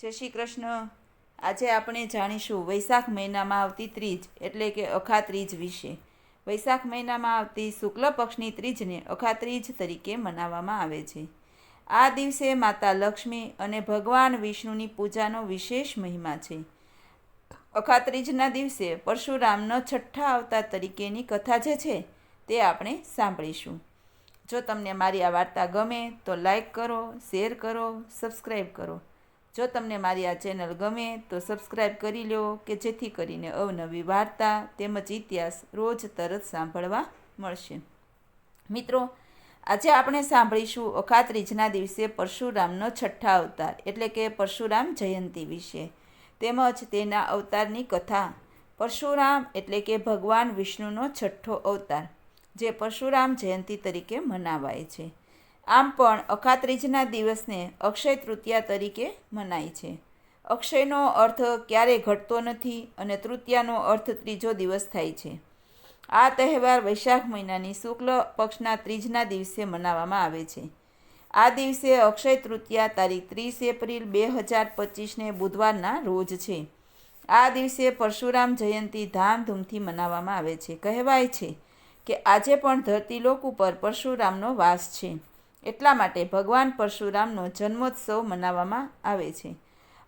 જય શ્રી કૃષ્ણ। આજે આપણે જાણીશું વૈશાખ મહિનામાં આવતી ત્રીજ એટલે કે અખાત્રીજ વિશે। વૈશાખ મહિનામાં આવતી શુક્લ પક્ષની ત્રીજને અખાત્રીજ તરીકે મનાવવામાં આવે છે। આ દિવસે માતા લક્ષ્મી અને ભગવાન વિષ્ણુની પૂજાનો વિશેષ મહિમા છે। અખાત્રીજના દિવસે પરશુરામનો છઠ્ઠા અવતાર તરીકેની કથા જે છે તે આપણે સાંભળીશું। જો તમને મારી આ વાર્તા ગમે તો લાઈક કરો, શેર કરો, સબસ્ક્રાઈબ કરો। જો તમને મારી આ ચેનલ ગમે તો સબસ્ક્રાઈબ કરી લો કે જેથી કરીને અવનવી વાર્તા તેમજ ઇતિહાસ રોજ તરત સાંભળવા મળશે। મિત્રો, આજે આપણે સાંભળીશું અખાત્રીજના દિવસે પરશુરામનો છઠ્ઠા અવતાર એટલે કે પરશુરામ જયંતિ વિશે તેમજ તેના અવતારની કથા। પરશુરામ એટલે કે ભગવાન વિષ્ણુનો છઠ્ઠો અવતાર જે પરશુરામ જયંતિ તરીકે મનાવાય છે। આમ પણ અખાત્રીજના દિવસને અક્ષય તૃતીયા તરીકે મનાય છે। અક્ષયનો અર્થ ક્યારેય ઘટતો નથી અને તૃતીયાનો અર્થ ત્રીજો દિવસ થાય છે। આ તહેવાર વૈશાખ મહિનાની શુક્લ પક્ષના ત્રીજના દિવસે મનાવવામાં આવે છે। આ દિવસે અક્ષય તૃતીયા તારીખ 30 એપ્રિલ 2025ને બુધવારના રોજ છે। આ દિવસે પરશુરામ જયંતિ ધામધૂમથી મનાવવામાં આવે છે। કહેવાય છે કે આજે પણ ધરતીલોક ઉપર પરશુરામનો વાસ છે, એટલા માટે ભગવાન પરશુરામનો જન્મોત્સવ મનાવવામાં આવે છે।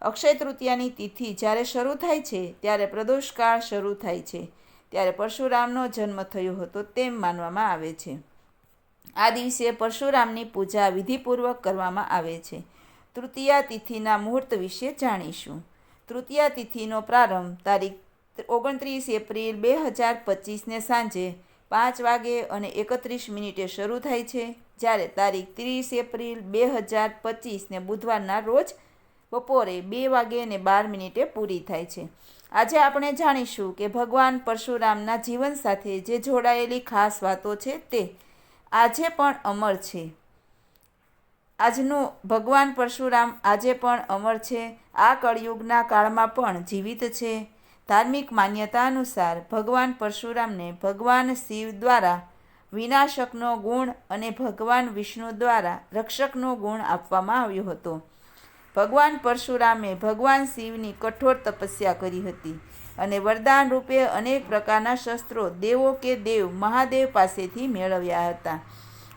અક્ષય તૃતીયાની તિથિ જ્યારે શરૂ થાય છે ત્યારે પ્રદોષકાળ શરૂ થાય છે, ત્યારે પરશુરામનો જન્મ થયો હતો તેમ માનવામાં આવે છે। આ દિવસે પરશુરામની પૂજા વિધિપૂર્વક કરવામાં આવે છે। તૃતીયા તિથિના મુહૂર્ત વિશે જાણીશું। તૃતીયા તિથિનો પ્રારંભ તારીખ 29 એપ્રિલ 2025ને સાંજે 5:31 શરૂ થાય છે, જ્યારે તારીખ 30 એપ્રિલ 2025ને બુધવારના રોજ બપોરે 2:12 પૂરી થાય છે। આજે આપણે જાણીશું કે ભગવાન પરશુરામના જીવન સાથે જે જોડાયેલી ખાસ વાતો છે તે આજે પણ અમર છે। આજનું ભગવાન પરશુરામ આજે પણ અમર છે, આ કળિયુગના કાળમાં પણ જીવિત છે। ધાર્મિક માન્યતા અનુસાર ભગવાન પરશુરામને ભગવાન શિવ દ્વારા વિનાશકનો ગુણ અને ભગવાન વિષ્ણુ દ્વારા રક્ષકનો ગુણ આપવામાં આવ્યો હતો। ભગવાન પરશુરામે ભગવાન શિવની કઠોર તપસ્યા કરી હતી અને વરદાન રૂપે અનેક પ્રકારના શસ્ત્રો દેવો કે દેવ મહાદેવ પાસેથી મેળવ્યા હતા।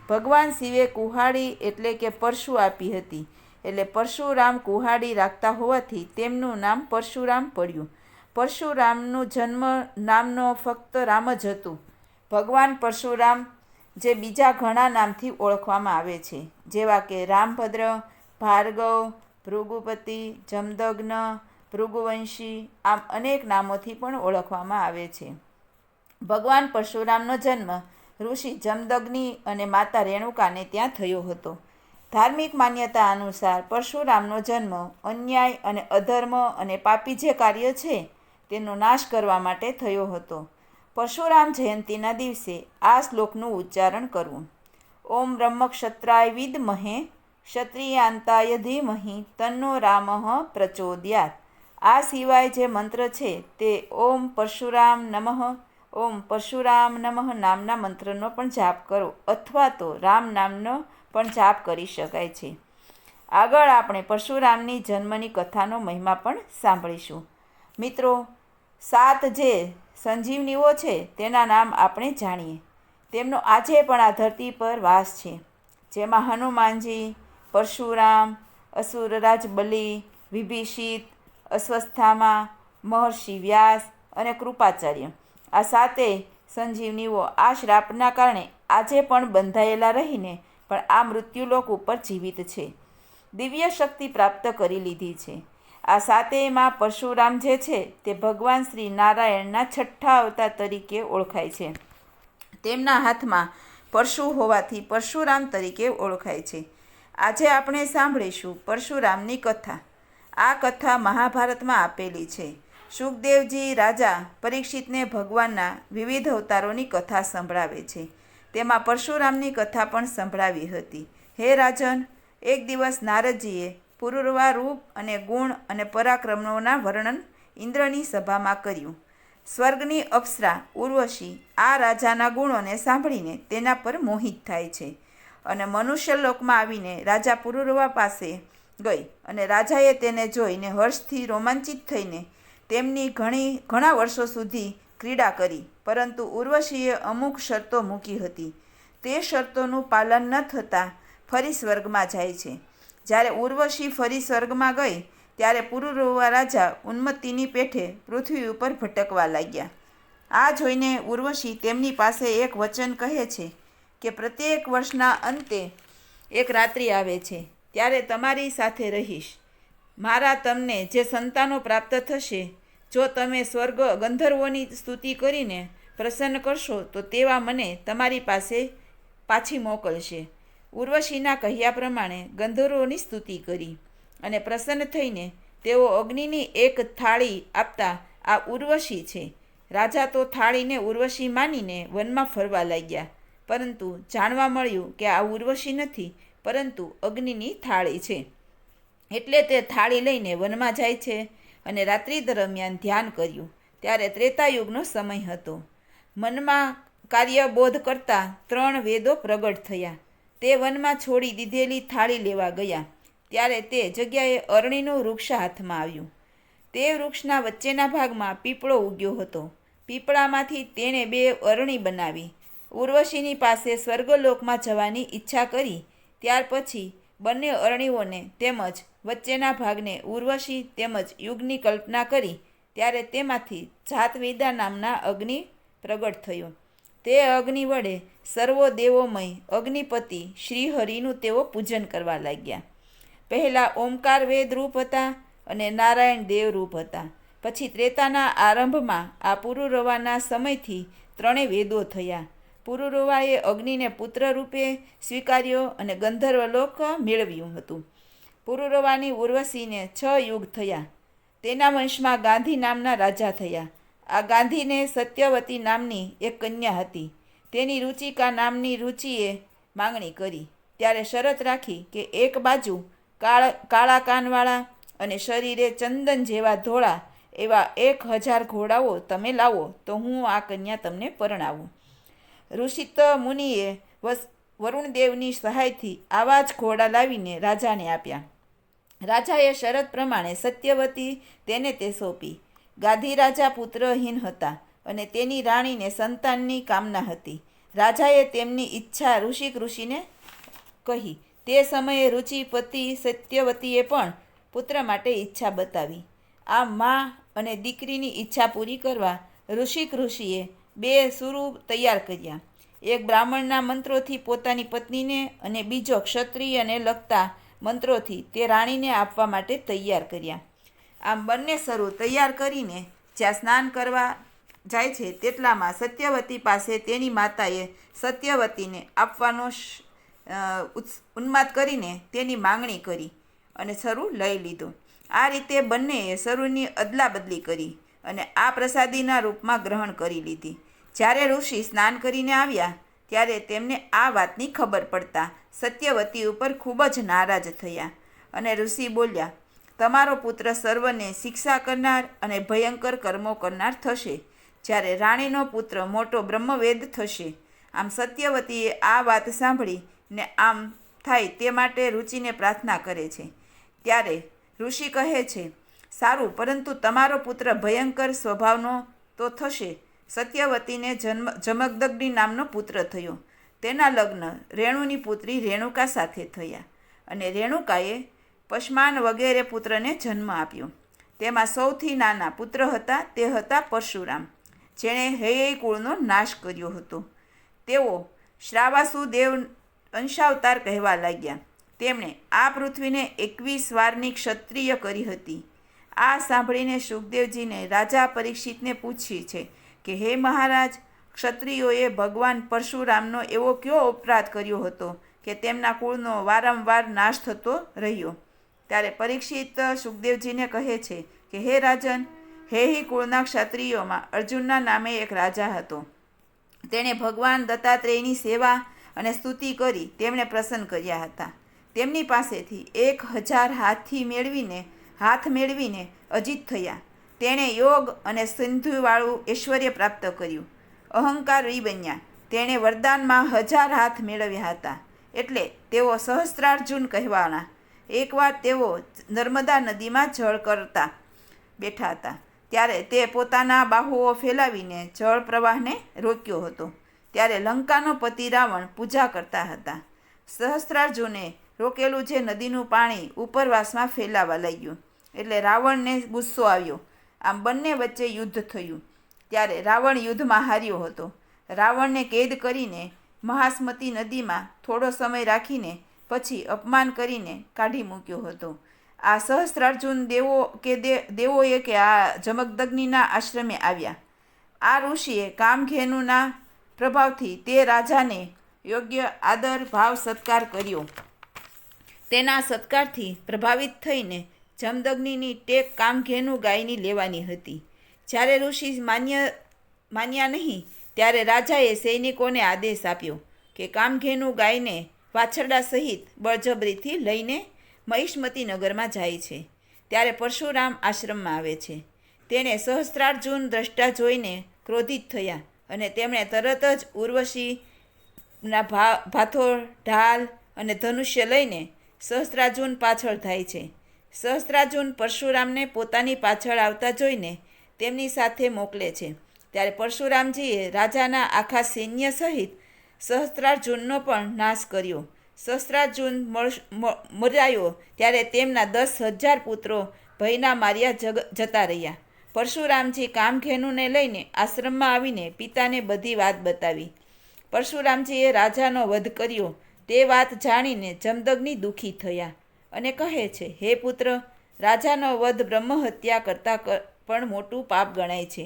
ભગવાન શિવે કુહાડી એટલે કે પરશુ આપી હતી, એટલે પરશુરામ કુહાડી રાખતા હોવાથી તેમનું નામ પરશુરામ પડ્યું। પરશુરામનું જન્મ નામનો ફક્ત રામ જ હતું। ભગવાન પરશુરામ જે બીજા ઘણા નામથી ઓળખવામાં આવે છે, જેવા કે રામભદ્ર, ભાર્ગવ, ભૃગુપતિ, જમદગ્ન, ભૃગુવંશી, આમ અનેક નામોથી પણ ઓળખવામાં આવે છે। ભગવાન પરશુરામનો જન્મ ઋષિ જમદગ્નિ અને માતા રેણુકાને ત્યાં થયો હતો। ધાર્મિક માન્યતા અનુસાર પરશુરામનો જન્મ અન્યાય અને અધર્મ અને પાપી જે કાર્ય છે તેનો નાશ કરવા માટે થયો હતો। પરશુરામ જયંતિના દિવસે આ શ્લોકનું ઉચ્ચારણ કરવું: ઓમ બ્રહ્મક્ષત્રાય વિદ્મહે ક્ષત્રિયાંતાય ધીમહિ તન્નો રામઃ પ્રચોદયાત। આ સિવાય જે મંત્ર છે તે ઓમ પરશુરામ નમઃ, ઓમ પરશુરામ નમઃ નામના મંત્રનો પણ જાપ કરો અથવા તો રામ નામનો પણ જાપ કરી શકાય છે। આગળ આપણે પરશુરામની જન્મની કથાનો મહિમા પણ સાંભળીશું। મિત્રો, 7 જે સંજીવનીઓ છે તેના નામ આપણે જાણીએ। તેમનો આજે પણ આ ધરતી પર વાસ છે, જેમાં હનુમાનજી, પરશુરામ, અસુરરાજ બલિ, વિભીષિત, અશ્વસ્થામા, મહર્ષિ વ્યાસ અને કૃપાચાર્ય। આ 7 સંજીવનીઓ આ શ્રાપના કારણે આજે પણ બંધાયેલા રહીને પણ આ મૃત્યુલોક ઉપર જીવિત છે, દિવ્ય શક્તિ પ્રાપ્ત કરી લીધી છે। આ 7માં પરશુરામ જે છે તે ભગવાન શ્રી નારાયણના છઠ્ઠા અવતાર તરીકે ઓળખાય છે। તેમના હાથમાં પરશુ હોવાથી પરશુરામ તરીકે ઓળખાય છે। આજે આપણે સાંભળીશું પરશુરામની કથા। આ કથા મહાભારતમાં આપેલી છે। સુખદેવજી રાજા પરીક્ષિતને ભગવાનના વિવિધ અવતારોની કથા સંભળાવે છે। તેમાં પરશુરામની કથા પણ સંભળાવી હતી। હે રાજન, એક દિવસ નારદજીએ પુરૂરવા રૂપ અને ગુણ અને પરાક્રમોના વર્ણન ઇન્દ્રની સભામાં કર્યું। સ્વર્ગની અપ્સરા ઉર્વશી આ રાજાના ગુણોને સાંભળીને તેના પર મોહિત થાય છે અને મનુષ્યલોકમાં આવીને રાજા પુરૂરવા પાસે ગઈ અને રાજાએ તેને જોઈને હર્ષથી રોમાંચિત થઈને તેમની ઘણા વર્ષો સુધી ક્રીડા કરી. પરંતુ ઉર્વશીએ અમુક શરતો મૂકી હતી. તે શરતોનું પાલન ન થતાં ફરી સ્વર્ગમાં જાય છે. જ્યારે ઉર્વશી ફરી સ્વર્ગમાં ગઈ ત્યારે પુરુરવા રાજા ઉન્મત્તિની પેઠે પૃથ્વી ઉપર ભટકવા લાગ્યા. આ જોઈને ઉર્વશી તેમની પાસે એક વચન કહે છે કે પ્રત્યેક વર્ષના અંતે એક રાત્રિ આવે છે, ત્યારે તમારી સાથે રહીશ. મારા તમને જે સંતાનો પ્રાપ્ત થશે, જો તમે સ્વર્ગ ગંધર્વોની સ્તુતિ કરીને પ્રસન્ન કરશો તો તેવા મને તમારી પાસે પાછી મોકલશે. ઉર્વશીના કહ્યા પ્રમાણે ગંધર્વોની સ્તુતિ કરી અને પ્રસન્ન થઈને તેઓ અગ્નિની એક થાળી આપતા આ ઉર્વશી છે. રાજા તો થાળીને ઉર્વશી માનીને વનમાં ફરવા લાગ્યા, પરંતુ જાણવા મળ્યું કે આ ઉર્વશી નથી, પરંતુ અગ્નિની થાળી છે. એટલે તે થાળી લઈને વનમાં જાય છે અને રાત્રિ દરમિયાન ધ્યાન કર્યું. ત્યારે ત્રેતાયુગનો સમય હતો. મનમાં કાર્યબોધ કરતા 3 વેદો પ્રગટ થયા. તે વનમાં છોડી દીધેલી થાળી લેવા ગયા, ત્યારે તે જગ્યાએ અરણીનું વૃક્ષ હાથમાં આવ્યું. તે વૃક્ષના વચ્ચેના ભાગમાં પીપળો ઉગ્યો હતો. પીપળામાંથી તેણે 2 અરણી બનાવી ઉર્વશીની પાસે સ્વર્ગલોકમાં જવાની ઈચ્છા કરી. ત્યાર પછી બંને અરણીઓને તેમજ વચ્ચેના ભાગને ઉર્વશી તેમજ યુગની કલ્પના કરી. ત્યારે તેમાંથી જાતવેદા નામના અગ્નિ પ્રગટ થયો. તે અગ્નિ વડે સર્વો દેવોમય અગ્નિપતિ શ્રીહરિનું તેઓ પૂજન કરવા લાગ્યા. પહેલાં ઓમકાર વેદ રૂપ હતા અને નારાયણ દેવ રૂપ હતા. પછી ત્રેતાના આરંભમાં આ પુરુરવાના સમયથી 3 વેદો થયા. પુરુરવાએ અગ્નિને પુત્ર રૂપે સ્વીકાર્યો અને ગંધર્વલોક મેળવ્યું હતું. પુરુરવાની ઉર્વશીને 6 યુગ થયા. તેના વંશમાં ગાંધી નામના રાજા થયા. આ ગાંધીને સત્યવતી નામની એક કન્યા હતી. તેની રુચિકા નામની રુચિએ માંગણી કરી. ત્યારે શરત રાખી કે એક બાજુ કાળા કાનવાળા અને શરીરે ચંદન જેવા ધોળા એવા 1000 ઘોડાઓ તમે લાવો તો હું આ કન્યા તમને પરણાવું. ઋષિત મુનિએ વરુણદેવની સહાયથી આવા જ ઘોડા લાવીને રાજાને આપ્યા. રાજાએ શરત પ્રમાણે સત્યવતી તેને તે સોંપી. ગાંધી રાજા પુત્રહીન હતા અને તેની રાણીને સંતાનની કામના હતી. રાજાએ તેમની ઈચ્છા ઋષિને કહી. તે સમયે રુચિપતિ સત્યવતીએ પણ પુત્ર માટે ઈચ્છા બતાવી. આ મા અને દીકરીની ઈચ્છા પૂરી કરવા ઋષિએ 2 સુરુ તૈયાર કર્યા. એક બ્રાહ્મણના મંત્રોથી પોતાની પત્નીને અને બીજો ક્ષત્રિયને લગતા મંત્રોથી તે રાણીને આપવા માટે તૈયાર કર્યા. આમ બંને સરૂ તૈયાર કરીને જ્યાં સ્નાન કરવા જાય છે તેટલામાં સત્યવતી પાસે તેની માતાએ સત્યવતીને આપવાનો ઉન્માદ કરીને તેની માંગણી કરી અને સરૂ લઈ લીધો. આ રીતે બંનેએ સરૂની અદલા બદલી કરી અને આ પ્રસાદીના રૂપમાં ગ્રહણ કરી લીધી. જ્યારે ઋષિ સ્નાન કરીને આવ્યા ત્યારે તેમને આ વાતની ખબર પડતા સત્યવતી ઉપર ખૂબ જ નારાજ થયા અને ઋષિ બોલ્યા, તમારો પુત્ર સર્વને શિક્ષા કરનાર અને ભયંકર કર્મો કરનાર થશે, જ્યારે રાણીનો પુત્ર મોટો બ્રહ્મવેદ થશે. આમ સત્યવતીએ આ વાત સાંભળીને આમ થાય તે માટે રુચિને પ્રાર્થના કરે છે. ત્યારે ઋષિ કહે છે, સારું, પરંતુ તમારો પુત્ર ભયંકર સ્વભાવનો તો થશે. સત્યવતીને જમદગ્નિ નામનો પુત્ર થયો. તેના લગ્ન રેણુની પુત્રી રેણુકા સાથે થયા અને રેણુકાએ પશ્માન વગેરે પુત્રને જન્મ આપ્યો. તેમાં સૌથી નાના પુત્ર હતા તે હતા પરશુરામ, જેણે હૈયય કુળનો નાશ કર્યો હતો. તેઓ શ્રાવાસુ દેવ અંશાવતાર કહેવા લાગ્યા. તેમણે આ પૃથ્વીને 21 વારની ક્ષત્રિય કરી હતી. આ સાંભળીને સુખદેવજીને રાજા પરીક્ષિતને પૂછ્યું છે કે હે મહારાજ, ક્ષત્રિયોએ ભગવાન પરશુરામનો એવો કયો અપરાધ કર્યો હતો કે તેમના કુળનો વારંવાર નાશ થતો રહ્યો? ત્યારે પરીક્ષિત સુખદેવજીને કહે છે કે હે રાજન, હૈયય કુળના ક્ષત્રિયોમાં અર્જુનના નામે એક રાજા હતો. તેણે ભગવાન દત્તાત્રેયની સેવા અને સ્તુતિ કરી તેમણે પ્રસન્ન કર્યા હતા. તેમની પાસેથી 1000 હાથ મેળવીને અજીત થયા. તેણે યોગ અને સિંધુવાળું ઐશ્વર્ય પ્રાપ્ત કર્યું. અહંકારી બન્યા. તેણે વરદાનમાં 1000 હાથ મેળવ્યા હતા, એટલે તેઓ સહસ્ત્રાર્જુન કહેવાના. એકવાર તેઓ નર્મદા નદીમાં જળ કરતા બેઠા હતા, ત્યારે તે પોતાના બાહુઓ ફેલાવીને જળ પ્રવાહને રોક્યો હતો. ત્યારે લંકાનો પતિ રાવણ પૂજા કરતા હતા. સહસ્ત્રાર્જુને રોકેલું જે નદીનું પાણી ઉપરવાસમાં ફેલાવા લાગ્યું, એટલે રાવણને ગુસ્સો આવ્યો. આમ બંને વચ્ચે યુદ્ધ થયું. ત્યારે રાવણ યુદ્ધમાં હાર્યો હતો. રાવણને કેદ કરીને મહાસ્મતી નદીમાં થોડો સમય રાખીને પછી અપમાન કરીને કાઢી મૂક્યો હતો. આ સહસ્ત્રાર્જુન દેવોએ કે આ જમદગ્નિના આશ્રમે આવ્યા. આ ઋષિએ કામધેનુના પ્રભાવથી તે રાજાને યોગ્ય આદર ભાવ સત્કાર કર્યો. તેના સત્કારથી પ્રભાવિત થઈને જમદગ્નિની ટેક કામધેનુ ગાયની લેવાની હતી. જ્યારે ઋષિ માન્યા નહીં, ત્યારે રાજાએ સૈનિકોને આદેશ આપ્યો કે કામધેનુ ગાયને વાછરડા સહિત બળજબરીથી લઈને મહિષ્મતી નગરમાં જાય છે. ત્યારે પરશુરામ આશ્રમમાં આવે છે. તેણે સહસ્ત્રાર્જુન દ્રષ્ટા જોઈને ક્રોધિત થયા અને તેમણે તરત જ ઉર્વશીના ભાથોડ, ઢાલ અને ધનુષ્ય લઈને સહસ્ત્રાર્જુન પાછળ થાય છે. સહસ્ત્રાર્જુન પરશુરામને પોતાની પાછળ આવતા જોઈને તેમની સાથે મોકલે છે. ત્યારે પરશુરામજીએ રાજાના આખા સૈન્ય સહિત સહસ્ત્રાર્જુનનો પણ નાશ કર્યો. સહસ્ત્રાર્જુન મરાયો ત્યારે તેમના 10,000 પુત્રો ભયના માર્યા જતા રહ્યા. પરશુરામજી કામધેનુને લઈને આશ્રમમાં આવીને પિતાને બધી વાત બતાવી. પરશુરામજીએ રાજાનો વધ કર્યો તે વાત જાણીને જમદગ્નિ દુઃખી થયા અને કહે છે, હે પુત્ર, રાજાનો વધ બ્રહ્મહત્યા કરતાં પણ મોટું પાપ ગણાય છે.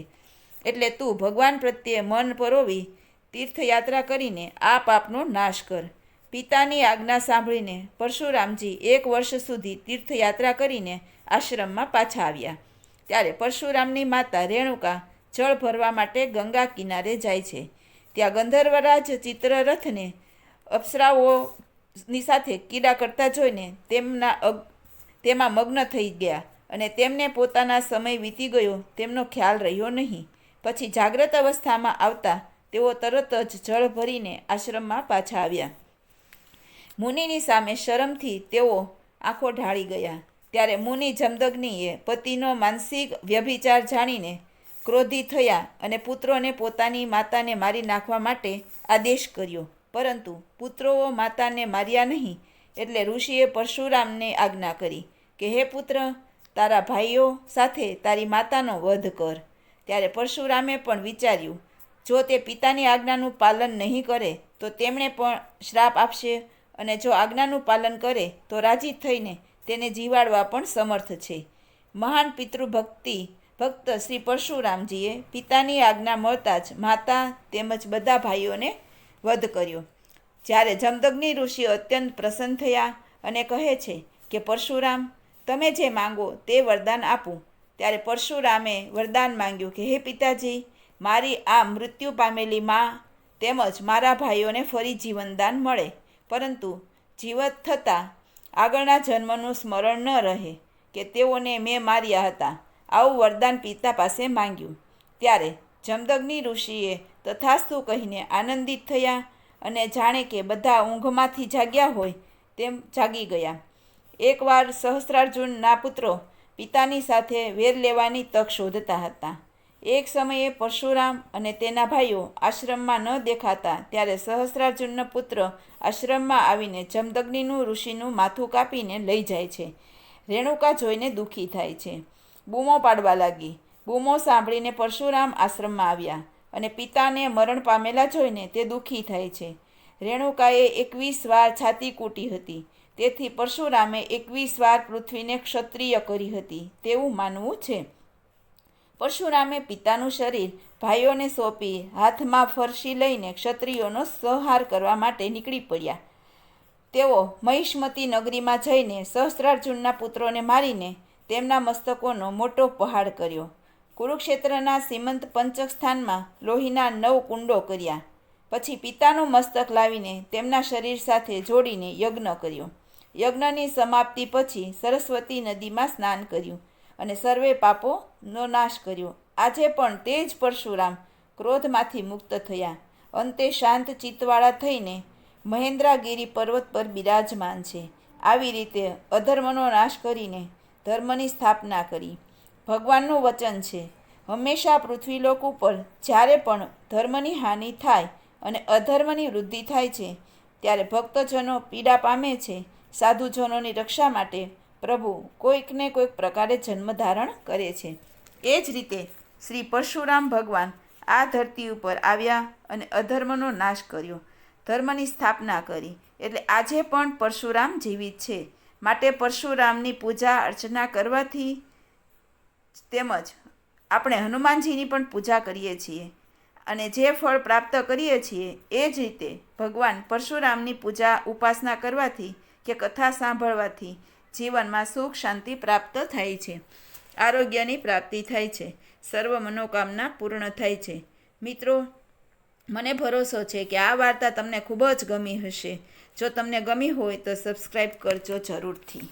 એટલે તું ભગવાન પ્રત્યે મન પરોવી તીર્થયાત્રા કરીને આ પાપનો નાશ કર. પિતાની આજ્ઞા સાંભળીને પરશુરામજી 1 વર્ષ સુધી તીર્થયાત્રા કરીને આશ્રમમાં પાછા આવ્યા. ત્યારે પરશુરામની માતા રેણુકા જળ ભરવા માટે ગંગા કિનારે જાય છે. ત્યાં ગંધર્વરાજ ચિત્રરથને અપ્સરાઓની સાથે ક્રીડા કરતા જોઈને તેમાં મગ્ન થઈ ગયા અને તેમને પોતાના સમય વીતી ગયો તેમનો ખ્યાલ રહ્યો નહીં. પછી જાગ્રત અવસ્થામાં આવતા તેઓ તરત જ જળ ભરીને આશ્રમમાં પાછા આવ્યા. મુનિની સામે શરમથી તેઓ આંખો ઢાળી ગયા. ત્યારે મુનિ જમદગ્નિએ પતિનો માનસિક વ્યભિચાર જાણીને ક્રોધિત થયા અને પુત્રોને પોતાની માતાને મારી નાખવા માટે આદેશ કર્યો. પરંતુ પુત્રો માતાને માર્યા નહીં. એટલે ઋષિએ પરશુરામને આજ્ઞા કરી કે હે પુત્ર, તારા ભાઈઓ સાથે તારી માતાનો વધ કર. ત્યારે પરશુરામે પણ વિચાર્યું, જો તે પિતાની આજ્ઞાનું પાલન નહીં કરે તો તેમણે પણ શ્રાપ આપશે, અને જો આજ્ઞાનું પાલન કરે તો રાજી થઈને તેને જીવાડવા પણ સમર્થ છે. મહાન ભક્ત શ્રી પરશુરામજીએ પિતાની આજ્ઞા મળતા જ માતા તેમજ બધા ભાઈઓને વધ કર્યો. જ્યારે જમદગ્નિ ઋષિ અત્યંત પ્રસન્ન થયા અને કહે છે કે પરશુરામ, તમે જે માંગો તે વરદાન આપું. ત્યારે પરશુરામે વરદાન માંગ્યું કે હે પિતાજી, મારી આ મૃત્યુ પામેલી મા તેમજ મારા ભાઈઓને ફરી જીવનદાન મળે, પરંતુ જીવત થતાં આગળના જન્મનું સ્મરણ ન રહે કે તેઓને મેં માર્યા હતા. આવું વરદાન પિતા પાસે માંગ્યું. ત્યારે જમદગ્નિ ઋષિએ તથાસ્તુ કહીને આનંદિત થયા અને જાણે કે બધા ઊંઘમાંથી જાગ્યા હોય તેમ જાગી ગયા. એકવાર સહસ્ત્રાર્જુનના પુત્રો પિતાની સાથે વેર લેવાની તક શોધતા હતા. એક સમયે પરશુરામ અને તેના ભાઈઓ આશ્રમમાં ન દેખાતા ત્યારે સહસ્ત્રાર્જુનનો પુત્ર આશ્રમમાં આવીને જમદગ્નિનું ઋષિનું માથું કાપીને લઈ જાય છે. રેણુકા જોઈને દુઃખી થાય છે, બૂમો પાડવા લાગી. બૂમો સાંભળીને પરશુરામ આશ્રમમાં આવ્યા અને પિતાને મરણ પામેલા જોઈને તે દુઃખી થાય છે. રેણુકાએ 21 વાર છાતી કૂટી હતી, તેથી પરશુરામે 21 વાર પૃથ્વીને ક્ષત્રિય કરી હતી તેવું માનવું છે. પરશુરામે પિતાનું શરીર ભાઈઓને સોંપી હાથમાં ફરસી લઈને ક્ષત્રિયોનો સંહાર કરવા માટે નીકળી પડ્યા. તેઓ મહિષ્મતી નગરીમાં જઈને સહસ્ત્રાર્જુનના પુત્રોને મારીને તેમના મસ્તકોનો મોટો પહાડ કર્યો. કુરુક્ષેત્રના સીમંત પંચક સ્થાનમાં લોહીના 9 કુંડો કર્યા. પછી પિતાનું મસ્તક લાવીને તેમના શરીર સાથે જોડીને યજ્ઞ કર્યો. યજ્ઞની સમાપ્તિ પછી સરસ્વતી નદીમાં સ્નાન કર્યું અને સર્વે પાપોનો નાશ કર્યો. આજે પણ તે જ પરશુરામ ક્રોધમાંથી મુક્ત થયા. અંતે શાંત ચિત્તવાળા થઈને મહેન્દ્રાગીરી પર્વત પર બિરાજમાન છે. આવી રીતે અધર્મનો નાશ કરીને ધર્મની સ્થાપના કરી. ભગવાનનું વચન છે, હંમેશા પૃથ્વીલોક ઉપર જ્યારે પણ ધર્મની હાનિ થાય અને અધર્મની વૃદ્ધિ થાય છે ત્યારે ભક્તજનો પીડા પામે છે. સાધુજનોની રક્ષા માટે પ્રભુ કોઈકને કોઈક પ્રકારે જન્મ ધારણ કરે છે. એ જ રીતે શ્રી પરશુરામ ભગવાન આ ધરતી ઉપર આવ્યા અને અધર્મનો નાશ કર્યો, ધર્મની સ્થાપના કરી. એટલે આજે પણ પરશુરામ જીવિત છે. માટે પરશુરામની પૂજા અર્ચના કરવાથી તેમજ આપણે હનુમાનજીની પણ પૂજા કરીએ છીએ અને જે ફળ પ્રાપ્ત કરીએ છીએ એ જ રીતે ભગવાન પરશુરામની પૂજા ઉપાસના કરવાથી કે કથા સાંભળવાથી જીવનમાં સુખ શાંતિ પ્રાપ્ત થાય છે, આરોગ્યની પ્રાપ્તિ થાય છે, સર્વ મનોકામના પૂર્ણ થાય છે. મિત્રો, મને ભરોસો છે કે આ વાર્તા તમને ખૂબ જ ગમી હશે. જો તમને ગમી હોય તો સબસ્ક્રાઈબ કરજો જરૂરથી.